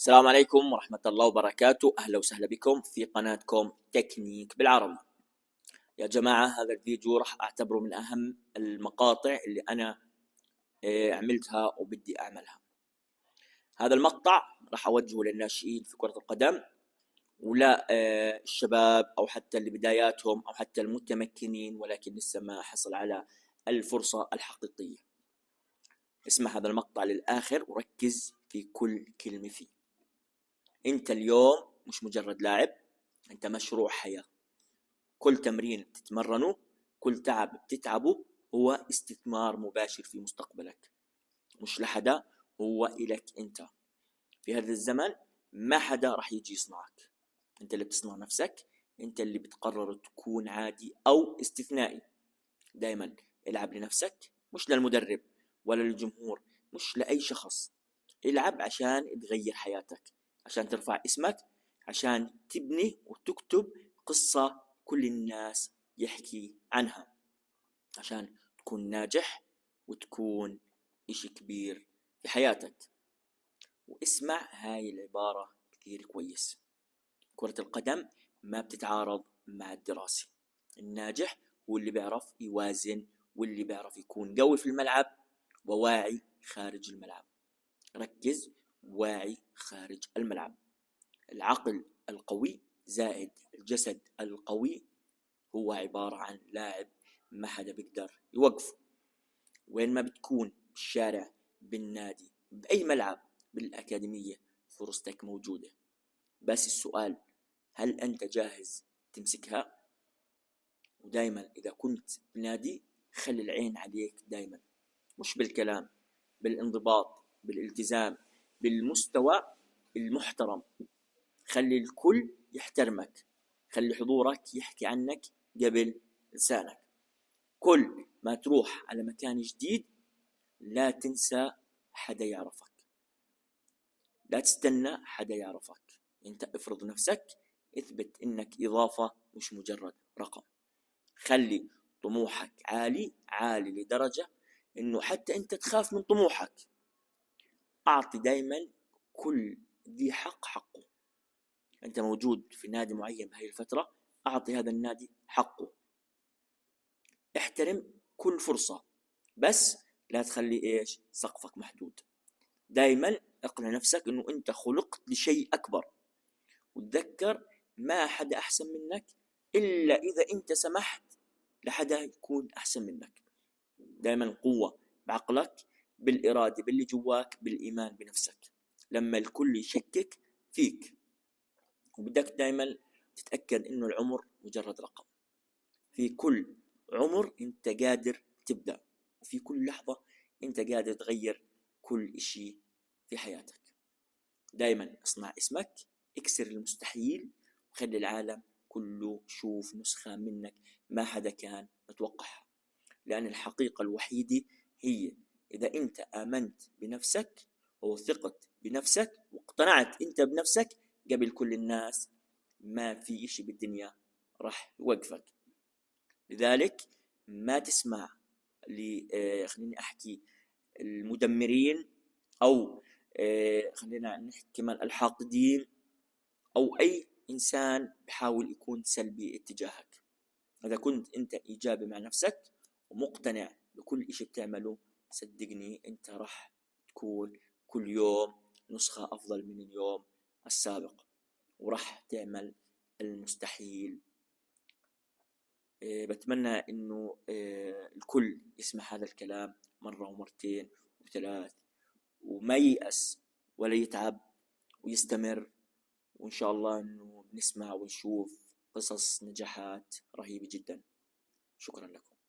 السلام عليكم ورحمة الله وبركاته. أهلا وسهلا بكم في قناتكم تكنيك بالعربي. يا جماعة، هذا الفيديو راح أعتبره من أهم المقاطع اللي أنا عملتها وبدي أعملها. هذا المقطع راح أوجهه للناشئين في كرة القدم، ولا الشباب أو حتى اللي بداياتهم أو حتى المتمكنين ولكن لسه ما حصل على الفرصة الحقيقية. اسمع هذا المقطع للآخر وركز في كل كلمة فيه. انت اليوم مش مجرد لاعب، انت مشروع حياة. كل تمرين بتتمرنه، كل تعب بتتعبه هو استثمار مباشر في مستقبلك، مش لحدا، هو إلك انت. في هذا الزمن ما حدا راح يجي يصنعك، انت اللي بتصنع نفسك، انت اللي بتقرر تكون عادي او استثنائي. دايما العب لنفسك، مش للمدرب ولا للجمهور، مش لأي شخص. العب عشان تغير حياتك، عشان ترفع اسمك، عشان تبني وتكتب قصة كل الناس يحكي عنها، عشان تكون ناجح وتكون إشي كبير في حياتك. واسمع هاي العبارة كثير كويس: كرة القدم ما بتتعارض مع الدراسة. الناجح هو اللي بيعرف يوازن، واللي بيعرف يكون قوي في الملعب وواعي خارج الملعب. ركز: واعي خارج الملعب. العقل القوي زائد الجسد القوي هو عبارة عن لاعب ما حدا بيقدر يوقفه. وين ما بتكون، بالشارع، بالنادي، بأي ملعب، بالأكاديمية، فرصتك موجودة. بس السؤال: هل أنت جاهز تمسكها؟ ودايما إذا كنت بنادي خلي العين عليك دايما، مش بالكلام، بالانضباط، بالالتزام، بالمستوى المحترم. خلي الكل يحترمك، خلي حضورك يحكي عنك قبل لسانك. كل ما تروح على مكان جديد لا تنسى حدا يعرفك، لا تستنى حدا يعرفك. انت افرض نفسك، اثبت انك اضافة مش مجرد رقم. خلي طموحك عالي عالي لدرجة انه حتى انت تخاف من طموحك. اعطي دايما كل ذي حق حقه. انت موجود في نادي معين بهاي الفترة، اعطي هذا النادي حقه. احترم كل فرصة، بس لا تخلي ايش سقفك محدود. دايما اقنع نفسك انه انت خلقت لشيء اكبر، وتذكر ما حدا احسن منك الا اذا انت سمحت لحدا يكون احسن منك. دايما قوة بعقلك، بالإرادة، باللي جواك، بالإيمان بنفسك. لما الكل يشكك فيك، وبدك دايما تتأكد إنه العمر مجرد رقم. في كل عمر أنت قادر تبدأ، وفي كل لحظة أنت قادر تغير كل إشي في حياتك. دايما اصنع اسمك، اكسر المستحيل، وخلي العالم كله يشوف نسخة منك ما حدا كان متوقعها. لأن الحقيقة الوحيدة هي إذا أنت آمنت بنفسك ووثقت بنفسك واقتنعت أنت بنفسك قبل كل الناس، ما في إشي بالدنيا راح يوقفك. لذلك ما تسمع خليني أحكي المدمرين، أو خلينا نحكي كمان الحاقدين، أو أي إنسان بحاول يكون سلبي اتجاهك. إذا كنت أنت إيجابي مع نفسك ومقتنع بكل إشي بتعمله، صدقني أنت راح تكون كل يوم نسخة أفضل من اليوم السابق، وراح تعمل المستحيل. بتمنى إنه الكل يسمع هذا الكلام مرة ومرتين وثلاث، وما ييأس ولا يتعب، ويستمر. وإن شاء الله إنه بنسمع ونشوف قصص نجاحات رهيبة جدا. شكرا لكم.